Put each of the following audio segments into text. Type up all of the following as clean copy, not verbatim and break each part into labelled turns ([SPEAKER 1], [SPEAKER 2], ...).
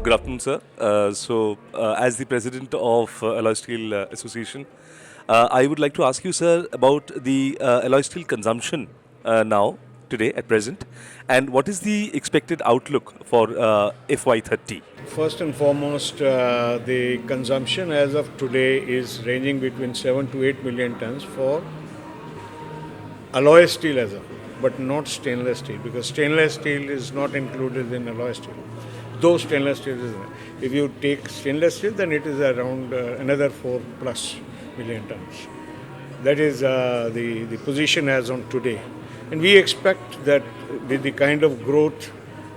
[SPEAKER 1] Good afternoon, sir. As the president of Alloy Steel Association, I would like to ask you, sir, about the alloy steel consumption now, today, at present, and what is the expected outlook for FY30?
[SPEAKER 2] First and foremost, the consumption as of today is ranging between 7 to 8 million tons for alloy steel as a whole, but not stainless steel, because stainless steel is not included in alloy steel. Though stainless steel is, if you take stainless steel, then it is around another 4 plus million tons. That is the position as on today. And we expect that with the kind of growth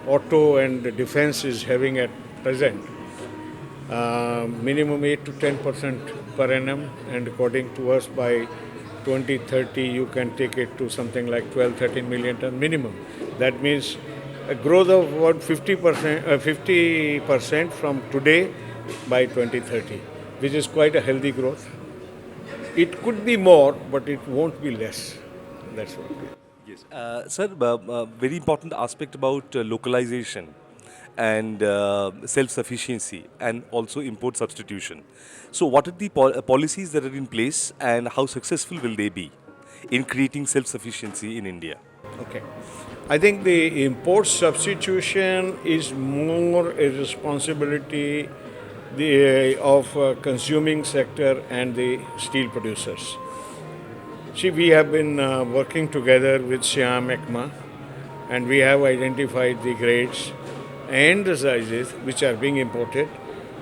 [SPEAKER 2] auto and defense is having at present, minimum 8 to 10% per annum, and according to us by 2030 you can take it to something like 12-13 million ton minimum. That means a growth of about 50% from today by 2030, which is quite a healthy growth. It could be more, but it won't be less. That's what.
[SPEAKER 1] Yes. Sir, very important aspect about localization and self-sufficiency and also import substitution. So what are the policies that are in place and how successful will they be in creating self-sufficiency in India?
[SPEAKER 2] Okay. I think the import substitution is more a responsibility of consuming sector and the steel producers. See, we have been working together with Siam ECMA, and we have identified the grades and the sizes which are being imported,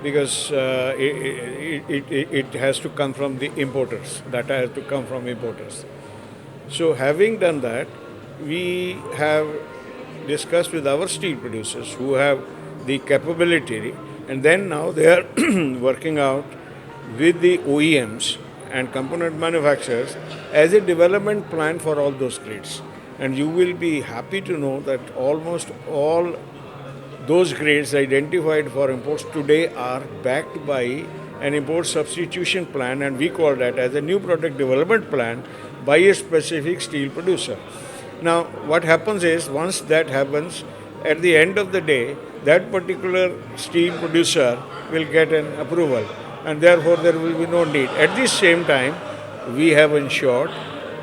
[SPEAKER 2] because it has to come from the importers. Data has to come from importers. So having done that, we have discussed with our steel producers who have the capability, and then now they are working out with the OEMs and component manufacturers as a development plan for all those grades. And you will be happy to know that almost all those grades identified for imports today are backed by an import substitution plan, and we call that as a new product development plan by a specific steel producer. Now, what happens is, once that happens, at the end of the day, that particular steel producer will get an approval, and therefore there will be no need. At the same time, we have ensured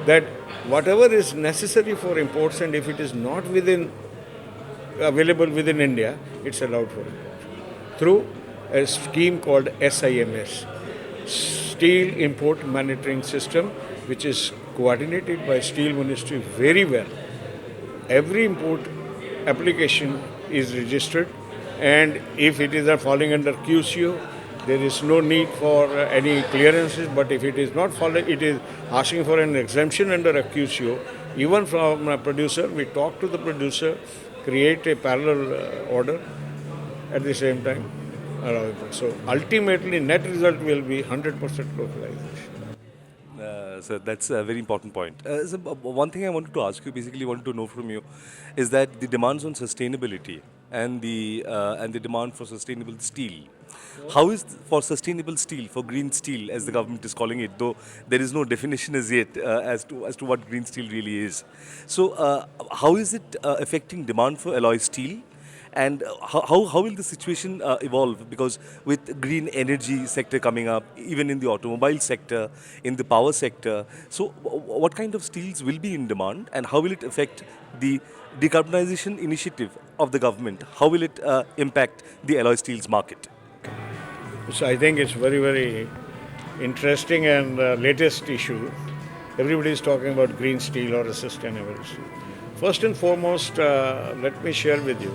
[SPEAKER 2] that whatever is necessary for imports, and if it is not available within India, it's allowed for import through a scheme called SIMS, Steel Import Monitoring System, which is coordinated by Steel Ministry very well. Every import application is registered, and if it is falling under QCO, there is no need for any clearances. But if it is not following, it is asking for an exemption under a QCO. Even from a producer, we talk to the producer, create a parallel order at the same time. So ultimately, net result will be 100% localization.
[SPEAKER 1] So that's a very important point. One thing I wanted to ask you, basically wanted to know from you, is that the demands on sustainability and the demand for sustainable steel. How is for sustainable steel, for green steel, as the government is calling it, though there is no definition as yet as to what green steel really is. So how is it affecting demand for alloy steel? And how will the situation evolve? Because with green energy sector coming up, even in the automobile sector, in the power sector, so what kind of steels will be in demand, and how will it affect the decarbonization initiative of the government? How will it impact the alloy steels market?
[SPEAKER 2] So I think it's very, very interesting and latest issue. Everybody is talking about green steel or a sustainable steel. First and foremost, let me share with you,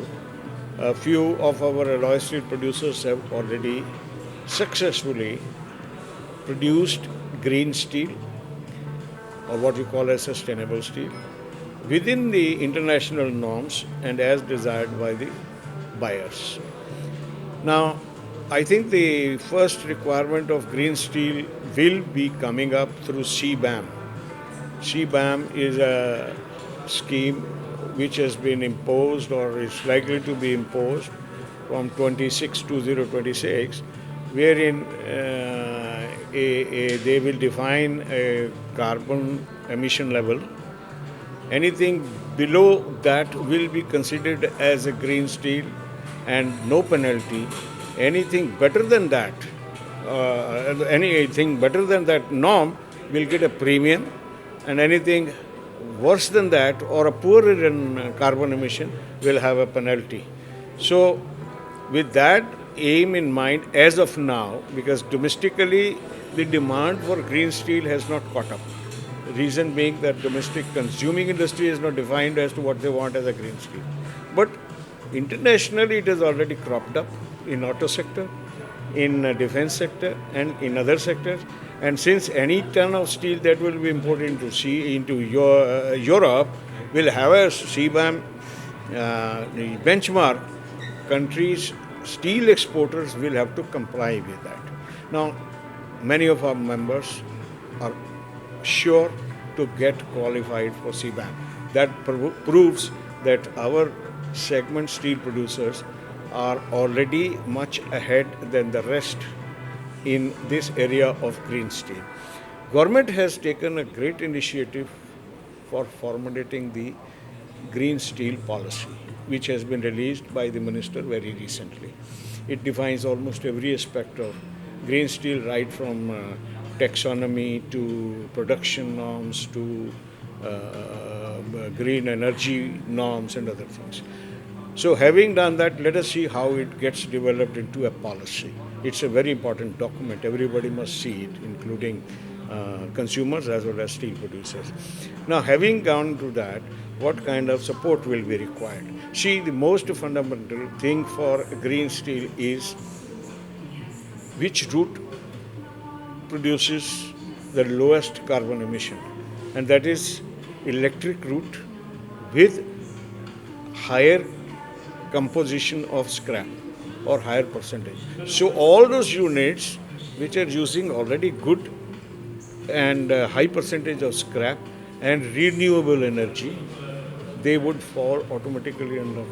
[SPEAKER 2] a few of our alloy steel producers have already successfully produced green steel, or what you call as sustainable steel, within the international norms and as desired by the buyers. Now, I think the first requirement of green steel will be coming up through CBAM. CBAM is a scheme which has been imposed or is likely to be imposed from 2026, wherein they will define a carbon emission level. Anything below that will be considered as a green steel, and no penalty. Anything better than that, anything better than that norm will get a premium, and anything worse than that or a poorer in carbon emission will have a penalty. So, with that aim in mind, as of now, because domestically the demand for green steel has not caught up. Reason being that domestic consuming industry is not defined as to what they want as a green steel. But internationally it has already cropped up in auto sector, in defense sector and in other sectors. And since any ton of steel that will be imported into Europe will have a CBAM the benchmark, countries, steel exporters will have to comply with that. Now, many of our members are sure to get qualified for CBAM. That proves that our segment steel producers are already much ahead than the rest in this area of green steel. Government has taken a great initiative for formulating the green steel policy, which has been released by the minister very recently. It defines almost every aspect of green steel, right from taxonomy to production norms to green energy norms and other things. So having done that, let us see how it gets developed into a policy. It's a very important document. Everybody must see it, including consumers as well as steel producers. Now, having gone to that, what kind of support will be required? See, the most fundamental thing for green steel is which route produces the lowest carbon emission, and that is electric route with higher composition of scrap or higher percentage. So all those units which are using already good and high percentage of scrap and renewable energy, they would fall automatically under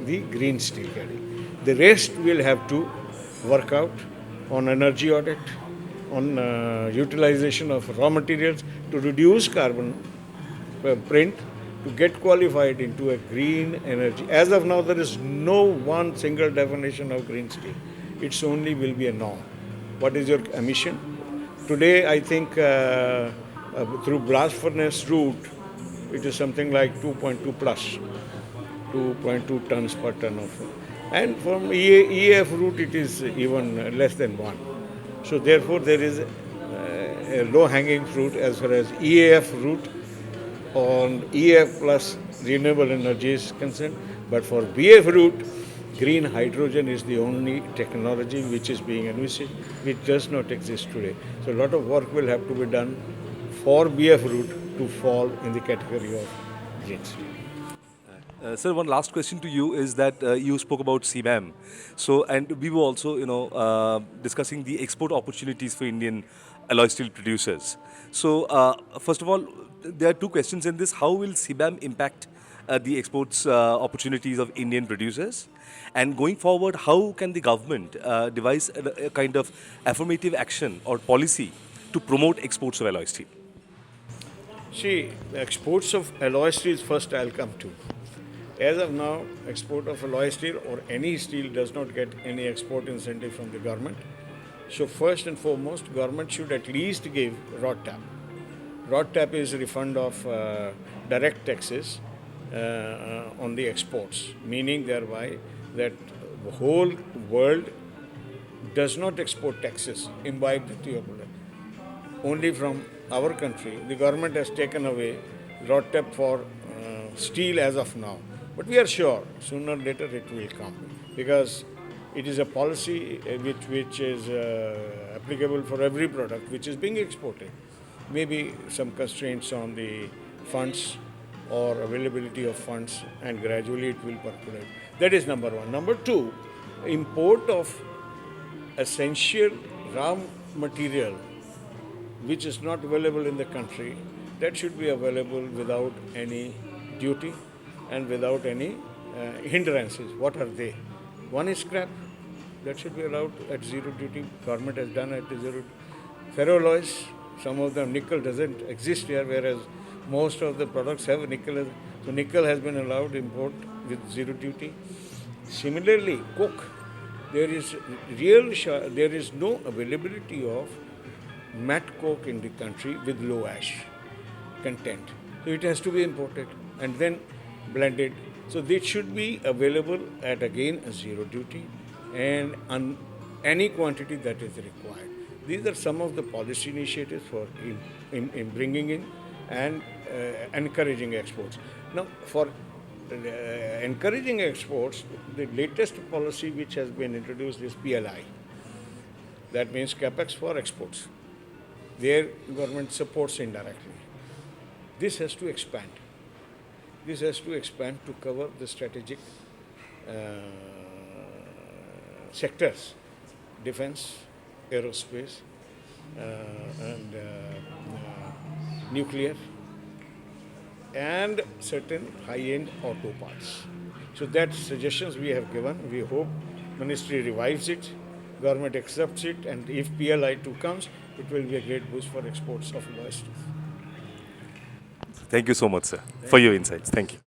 [SPEAKER 2] the green steel category. The rest will have to work out on energy audit, on utilization of raw materials to reduce carbon print, to get qualified into a green energy. As of now, there is no one single definition of green steel. It's only will be a norm. What is your emission? Today, I think through blast furnace route, it is something like 2.2 plus, 2.2 tons per ton of. And from EAF route, it is even less than 1. So therefore, there is a low-hanging fruit as far as EAF route on EF plus renewable energy is concerned. But for BF route, green hydrogen is the only technology which is being envisaged, which does not exist today. So a lot of work will have to be done for BF route to fall in the category of green steel.
[SPEAKER 1] Sir, one last question to you is that you spoke about CBAM. So, and we were also, discussing the export opportunities for Indian alloy steel producers. So, first of all, there are two questions in this. How will CBAM impact the exports opportunities of Indian producers? And going forward, how can the government devise a kind of affirmative action or policy to promote exports of alloy steel?
[SPEAKER 2] See, the exports of alloy steel first I'll come to. As of now, export of alloy steel or any steel does not get any export incentive from the government. So first and foremost, government should at least give rod tap. Rod tap is a refund of direct taxes on the exports, meaning thereby that the whole world does not export taxes imbibed into only from our country. The government has taken away rod tap for steel as of now. But we are sure sooner or later it will come, because it is a policy which is applicable for every product which is being exported. Maybe some constraints on the funds or availability of funds, and gradually it will percolate. That is number one. Number two, import of essential raw material which is not available in the country, that should be available without any duty and without any hindrances. What are they? One is scrap, that should be allowed at zero duty. Government has done at zero. Ferroalloys, some of them, nickel doesn't exist here, whereas most of the products have nickel. So nickel has been allowed import with zero duty. Similarly, coke, there is no availability of matte coke in the country with low ash content. So it has to be imported and then blended. So this should be available at again a zero duty and on any quantity that is required. These are some of the policy initiatives for in bringing in and encouraging exports. Now, for encouraging exports, the latest policy which has been introduced is PLI. That means capex for exports. Their government supports indirectly. This has to expand. This has to expand to cover the strategic uh, sectors, defense, aerospace, and nuclear, and certain high-end auto parts. So that suggestions we have given. We hope ministry revives it, government accepts it, and if PLI 2 comes, it will be a great boost for exports of alloy steel.
[SPEAKER 1] Thank you so much, sir, for your insights. Thank you.